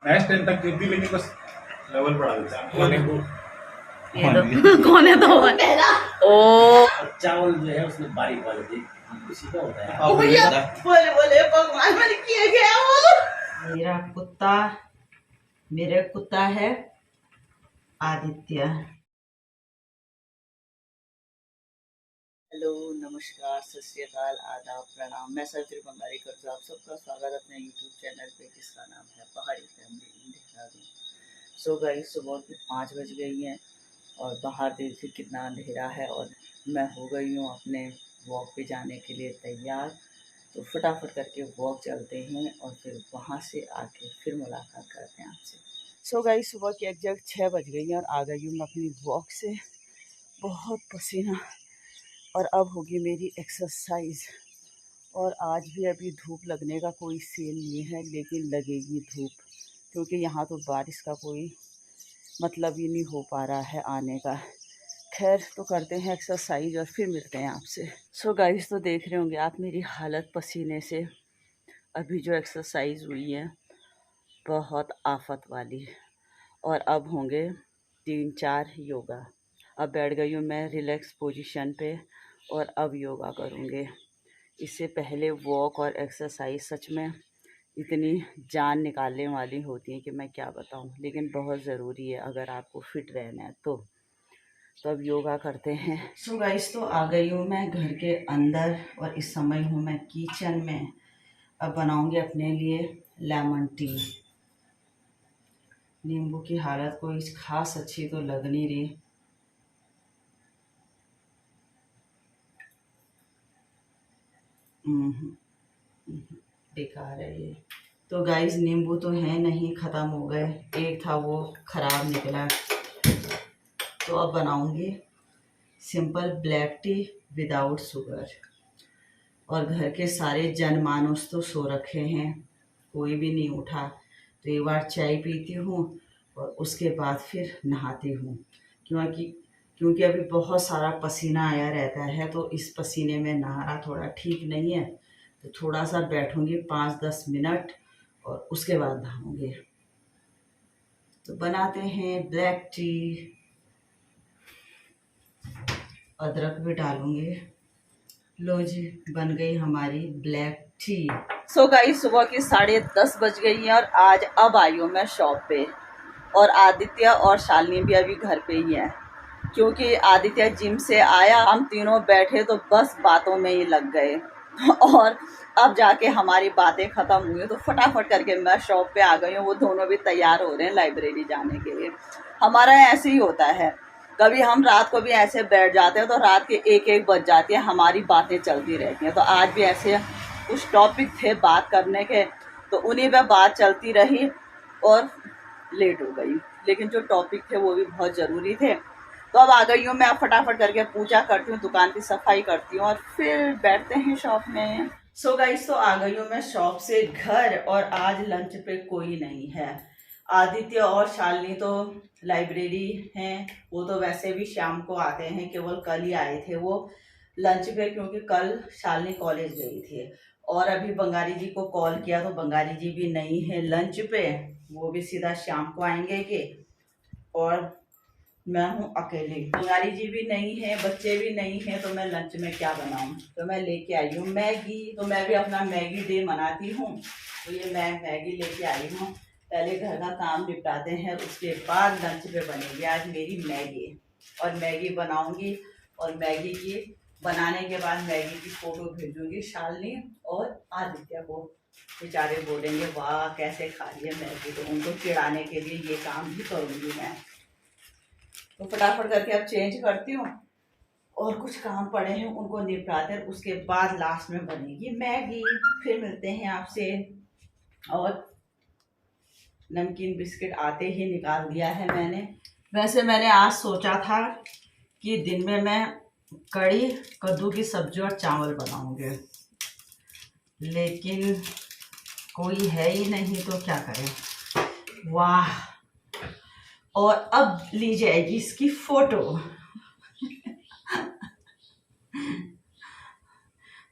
Maths 10 तक की थी लेकिन बस लेवल बढ़ा देता है। ये तो कौन है तो ओ चावल जो है उसमें बारीक वाले थे, उसी का होता है। बोले बोले भगवान मैंने किया गया वो मेरा कुत्ता है आदित्य। हेलो, नमस्कार, सत श्री अकाल, आदाब, प्रणाम। मैं सर त्रिभंगारी करता हूँ आप सबका स्वागत अपने यूट्यूब चैनल पे जिसका नाम है पहाड़ी फैमिली देहरादून। सो गाइस, सुबह की 5 बज गई हैं और बाहर देखिए कितना अंधेरा है और मैं हो गई हूँ अपने वॉक पे जाने के लिए तैयार। तो फटाफट करके वॉक चलते हैं और फिर वहाँ से आके फिर मुलाकात करते हैं आपसे। सो गाइस, सुबह की एग्जैक्ट 6 बज गई हैं और आ गई हूँ मैं अपनी वॉक से। बहुत पसीना और अब होगी मेरी एक्सरसाइज। और आज भी अभी धूप लगने का कोई सीन नहीं है, लेकिन लगेगी धूप क्योंकि यहाँ तो बारिश का कोई मतलब ही नहीं हो पा रहा है आने का। खैर, तो करते हैं एक्सरसाइज और फिर मिलते हैं आपसे। सो गाइस, तो देख रहे होंगे आप मेरी हालत पसीने से। अभी जो एक्सरसाइज हुई है बहुत आफत वाली। और अब होंगे 3-4 योगा। अब बैठ गई हूँ मैं रिलैक्स पोजीशन पे और अब योगा करूँगी। इससे पहले वॉक और एक्सरसाइज सच में इतनी जान निकालने वाली होती है कि मैं क्या बताऊँ, लेकिन बहुत ज़रूरी है अगर आपको फिट रहना है तो। अब योगा करते हैं। सो गाइस, तो आ गई हूँ मैं घर के अंदर और इस समय हूँ मैं किचन में। अब बनाऊँगी अपने लिए लेमन टी। नींबू की हालत कोई खास अच्छी तो लग नहीं रही। बेकार है ये तो। गाइस, नींबू तो है नहीं, ख़त्म हो गए। एक था वो ख़राब निकला। तो अब बनाऊंगी simple black T without sugar. और घर के सारे जनमानस तो सो रखे हैं, कोई भी नहीं उठा। तो एक बार चाय पीती हूँ और उसके बाद फिर नहाती हूँ, क्योंकि अभी बहुत सारा पसीना आया रहता है। तो इस पसीने में नहाना थोड़ा ठीक नहीं है। तो थोड़ा सा बैठूंगी 5-10 मिनट और उसके बाद नहाऊंगी। तो बनाते हैं ब्लैक टी। अदरक भी डालूंगी। लो जी, बन गई हमारी ब्लैक टी। सो गाइस, सुबह की 10:30 बज गई हैं और आज अब आई हूँ मैं शॉप पे। और आदित्य और शालिनी भी अभी घर पे ही हैं, क्योंकि आदित्य जिम से आया, हम तीनों बैठे तो बस बातों में ही लग गए। और अब जाके हमारी बातें ख़त्म हुई तो फटाफट करके मैं शॉप पे आ गई हूँ। वो दोनों भी तैयार हो रहे हैं लाइब्रेरी जाने के लिए। हमारा ऐसे ही होता है, कभी हम रात को भी ऐसे बैठ जाते हैं तो रात के 1-1 बज जाती है, हमारी बातें चलती रहती हैं। तो आज भी ऐसे कुछ टॉपिक थे बात करने के, तो उन्हीं पे बात चलती रही और लेट हो गई। लेकिन जो टॉपिक थे वो भी बहुत ज़रूरी थे। तो अब आ गई हूँ मैं। अब फटाफट करके पूजा करती हूँ, दुकान की सफाई करती हूँ और फिर बैठते हैं शॉप में। सो गाइस, तो आ गई हूँ मैं शॉप से घर और आज लंच पे कोई नहीं है। आदित्य और शालिनी तो लाइब्रेरी हैं। वो तो वैसे भी शाम को आते हैं, केवल कल ही आए थे वो लंच पे, क्योंकि कल शालिनी कॉलेज गई थी। और अभी बंगारी जी को कॉल किया तो बंगारी जी भी नहीं है लंच पे, वो भी सीधा शाम को आएंगे कि। और मैं हूँ अकेली, बंगारी जी भी नहीं है, बच्चे भी नहीं हैं, तो मैं लंच में क्या बनाऊँ। तो मैं लेके आई हूँ मैगी। तो मैं भी अपना मैगी डे मनाती हूँ, तो ये मैं मैगी लेके आई हूँ। पहले घर का काम निपटाते हैं, उसके बाद लंच पे बनेगी आज मेरी मैगी। और मैगी बनाऊंगी और मैगी की बनाने के बाद मैगी की फोटो भेजूंगी शालिनी और आदित्य को। बेचारे बोलेंगे वाह कैसे खा रही है मैगी, तो उनको चिढ़ाने के लिए ये काम भी करूंगी मैं। तो फटाफट करके अब चेंज करती हूँ और कुछ काम पड़े हैं उनको निपटाते हैं, उसके बाद लास्ट में बनेगी मैगी। फिर मिलते हैं आपसे। और नमकीन बिस्किट आते ही निकाल दिया है मैंने। वैसे मैंने आज सोचा था कि दिन में मैं कड़ी, कद्दू की सब्जी और चावल बनाऊंगे, लेकिन कोई है ही नहीं तो क्या करें। वाह, और अब ली जाएगी इसकी फोटो।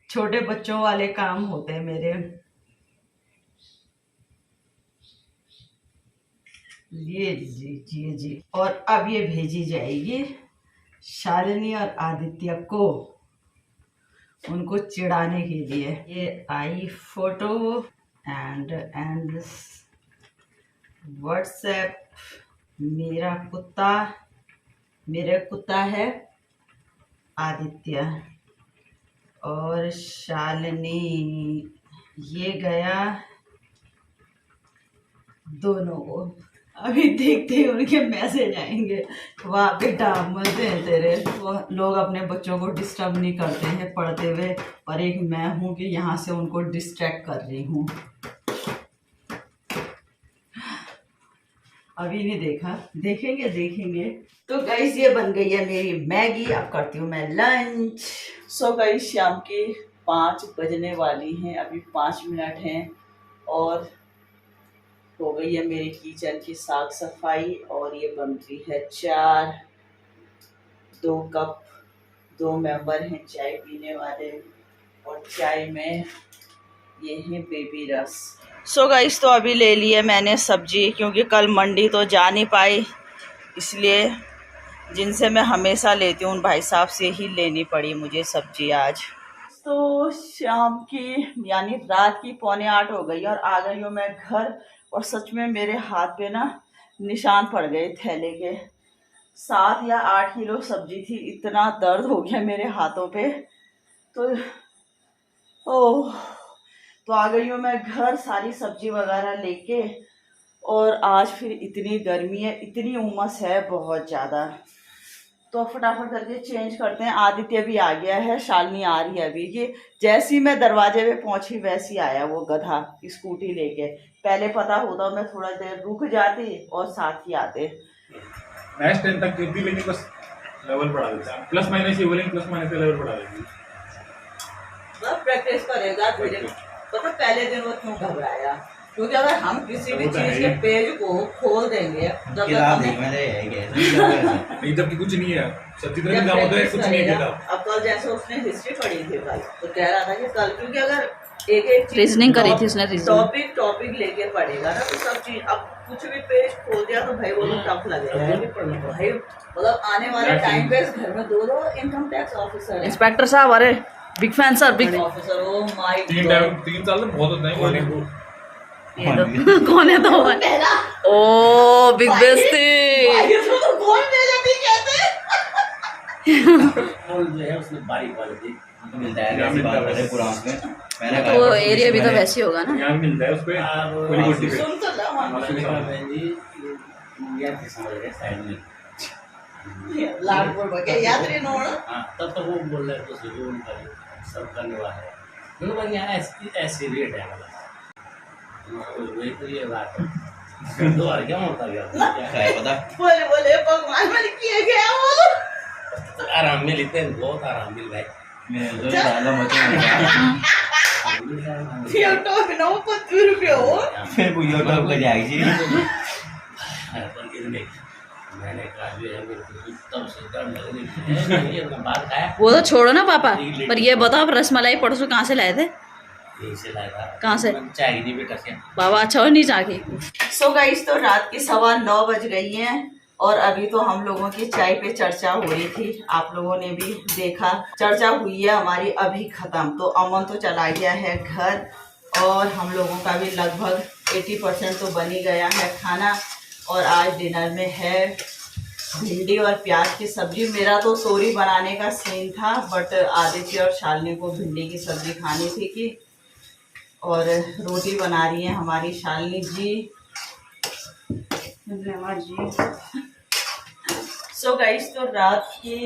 छोटे बच्चों वाले काम होते हैं मेरे। ये लीजिए जी। और अब ये भेजी जाएगी शालिनी और आदित्य को, उनको चिढ़ाने के लिए। ये आई फोटो एंड व्हाट्सएप। मेरा कुत्ता है आदित्य और शालिनी। ये गया दोनों को। अभी देखते हैं उनके मैसेज आएंगे। वाह बेटा मजे हैं तेरे। वो लोग अपने बच्चों को डिस्टर्ब नहीं करते हैं पढ़ते हुए, और एक मैं हूँ कि यहाँ से उनको डिस्ट्रैक्ट कर रही हूँ। अभी नहीं देखा, देखेंगे। तो गाइस ये बन गई है मेरी मैगी। अब करती हूँ मैं लंच। सो गाइस शाम के 5 बजने वाली हैं, अभी 5 मिनट हैं और हो गई है मेरी किचन की साफ सफाई। और ये बन रही है चाय। 2 कप, 2 मेंबर हैं चाय पीने वाले, और चाय में ये है बेबी रस। सो गाइस तो अभी ले लिए मैंने सब्जी, क्योंकि कल मंडी तो जा नहीं पाई, इसलिए जिनसे मैं हमेशा लेती हूँ उन भाई साहब से ही लेनी पड़ी मुझे सब्जी आज। तो शाम की यानी रात की 7:45 हो गई और आ गई हूँ मैं घर। और सच में मेरे हाथ पे ना निशान पड़ गए थैले के। 7 या 8 किलो सब्जी थी, इतना दर्द हो गया मेरे हाथों पे। तो ओह, तो आ गई हूँ मैं घर सारी सब्जी वगैरह लेके। और आज फिर इतनी गर्मी है, इतनी उमस है बहुत ज़्यादा। तो फटाफट करके चेंज करते हैं। आदित्य भी आ गया है, शालिनी आ रही है अभी। ये जैसी मैं दरवाजे पे पहुंची वैसी आया वो गधा स्कूटी लेके। पहले पता होता मैं थोड़ा देर रुक जाती और साथ ही आते। मैच 10 तक गिरती, लेकिन बस लेवल बढ़ा देते हैं। प्लस माइनस ही बोलेंगे, प्लस माइनस का लेवल बढ़ा देंगे। बस प्रैक्टिस करेगा धीरे। पता पहले दिन वो क्यों घबराया, क्योंकि अगर हम किसी भी चीज के पेज को खोल देंगे नहीं, जबकि कुछ नहीं है, सच्ची तरह काम होता है, कुछ नहीं है। अब कल जैसे उसने हिस्ट्री पढ़ी थी भाई, तो कह रहा था कि कल, क्योंकि अगर एक रीजनिंग करी थी उसने, टॉपिक लेके पढ़ेगा ना, तो सब चीज। अब कुछ भी पेज खोल दिया तो भाई वो तो टफ लगेगा भाई। मतलब आने वाले टाइम पे घर में 2 इनकम टैक्स ऑफिसर, इंस्पेक्टर साहब, अरे big fan sir, big officer. Oh my God, 3 साल तो बहुत होता है। कौन है तो ओ बिग बेस्टी तो कौन बेइज्जती कहते फूल जो है उसमें बारीक वाली मिलता है पुरान में। मैंने तो वो एरिया भी तो वैसे होगा ना, यहाँ मिलता है उसपे। सुन तो ला साइड में लाडपुर बके यात्री नोड़। तब तो वो बोल रहे थे सब करने वाला है, मतलब यहाँ ऐसी रेट है वाला। वही तो ये बात है। तो और क्या होता गया पता, बोले भगवान मैंने किए गया वो आराम मिल, इतने बहुत आराम मिल भाई। मैं तो ज्यादा मजा यूट्यूब में ना 25 रुपये हो, फिर वो यूट्यूब पे जाएगी। मैंने कहा जो है मेरे को तब से डर लग रही है। बात है वो तो छोड़ो ना पापा, पर ये बताओ आप रसमलाई परसों कहाँ से लाए थे? से लाया था। कहाँ से? चाय की बेटा से बाबा अच्छा और नहीं चाकी। सो गाइस तो रात की 9:15 बज गई हैं और अभी तो हम लोगों की चाय पे चर्चा हो रही थी, आप लोगों ने भी देखा। चर्चा हुई है हमारी अभी खत्म। तो अमन तो चला गया है घर और हम लोगों का भी लगभग 80% तो बन ही गया है खाना। और आज डिनर में है भिंडी और प्याज की सब्जी। मेरा तो तोरी बनाने का सीन था, बट आदित्य और शालिनी को भिंडी की सब्जी खानी थी कि। और रोटी बना रही है हमारी शालिनी जी। सो गाइस तो रात की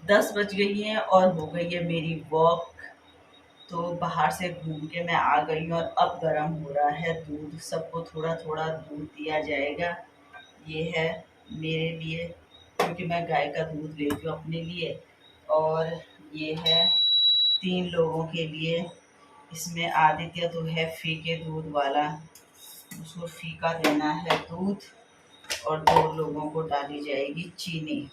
10 बज गई हैं और हो गई है मेरी वॉक। तो बाहर से घूम के मैं आ गई हूँ और अब गर्म हो रहा है दूध। सबको थोड़ा थोड़ा दूध दिया जाएगा। ये है मेरे लिए, क्योंकि मैं गाय का दूध लेती हूँ अपने लिए। और ये है 3 लोगों के लिए। इसमें आदित्य तो है फीके दूध वाला, उसको फीका देना है दूध। और 2 लोगों को डाली जाएगी चीनी।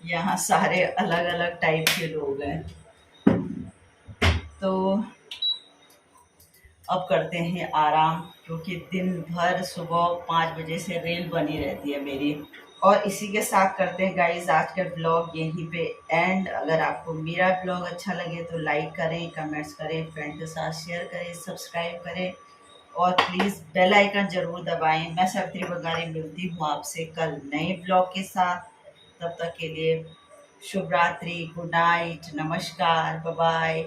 यहाँ सारे अलग अलग टाइप के लोग हैं। तो अब करते हैं आराम, क्योंकि दिन भर सुबह 5 बजे से रेल बनी रहती है मेरी। और इसी के साथ करते हैं गाइज आज का ब्लॉग यहीं पे एंड। अगर आपको मेरा ब्लॉग अच्छा लगे तो लाइक करें, कमेंट्स करें, फ्रेंड के साथ शेयर करें, सब्सक्राइब करें और प्लीज़ बेल आइकन ज़रूर दबाएं। मैं सावित्री बंगाली मिलती हूँ आपसे कल नए ब्लॉग के साथ। तब तक के लिए शुभ रात्रि, गुड नाइट, नमस्कार, बाय बाय।